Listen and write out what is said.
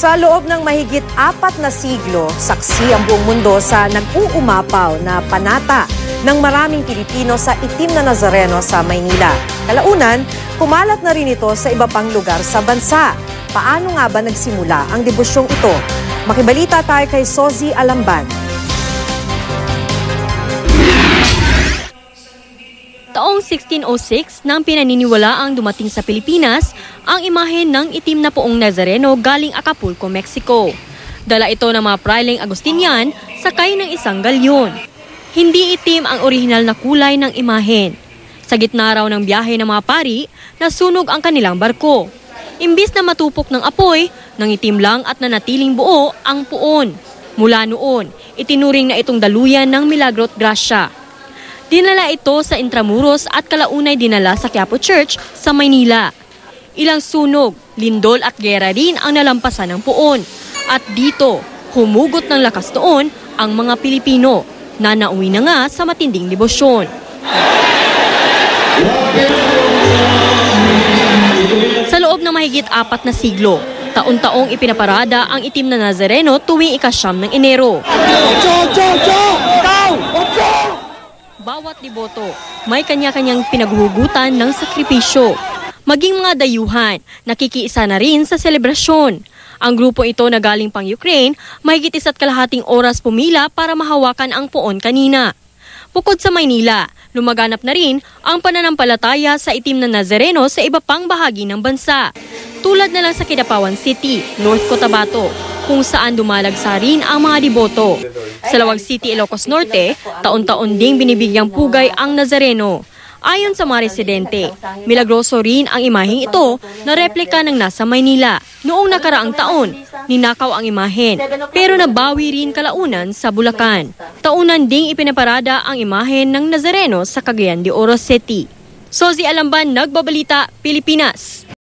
Sa loob ng mahigit 4 na siglo, saksi ang buong mundo sa nag-uumapaw na panata ng maraming Pilipino sa itim na Nazareno sa Maynila. Kalaunan, kumalat na rin ito sa iba pang lugar sa bansa. Paano nga ba nagsimula ang debusyong ito? Makibalita tayo kay Sozi Alamban. Taong 1606 nang pinaniniwalaang dumating sa Pilipinas ang imahe ng itim na poong Nazareno galing Acapulco, Mexico. Dala ito ng mga praileng Agustinian sakay ng isang galyon. Hindi itim ang orihinal na kulay ng imahen. Sa gitna raw ng biyahe ng mga pari, nasunog ang kanilang barko. Imbis na matupok ng apoy, nang itim lang at nanatiling buo ang puon. Mula noon, itinuring na itong daluyan ng milagro at grasya. Dinala ito sa Intramuros at kalaunay dinala sa Quiapo Church sa Maynila. Ilang sunog, lindol at gera rin ang nalampasan ng puon. At dito, humugot ng lakas noon ang mga Pilipino na nauwi na nga sa matinding debosyon. Sa loob ng mahigit 4 na siglo, taon-taong ipinaparada ang itim na Nazareno tuwing ika-9 ng Enero. Bawat deboto, may kanya-kanyang pinaghuhugutan ng sakripisyo. Maging mga dayuhan, nakikiisa na rin sa selebrasyon. Ang grupo ito na galing pang Ukraine, mahigit 1.5 oras pumila para mahawakan ang poon kanina. Bukod sa Maynila, lumaganap na rin ang pananampalataya sa itim na Nazareno sa iba pang bahagi ng bansa. Tulad na lang sa Kidapawan City, North Cotabato, kung saan dumalagsa rin ang mga deboto. Sa Lawag City, Ilocos Norte, taon-taon ding binibigyang pugay ang Nazareno. Ayon sa mga residente, milagroso rin ang imaheng ito na replika ng nasa Maynila. Noong nakaraang taon, ninakaw ang imahen, pero nabawi rin kalaunan sa Bulacan. Taunan ding ipinaparada ang imahen ng Nazareno sa Cagayan de Oro City. Sozi Alamban, Nagbabalita, Pilipinas.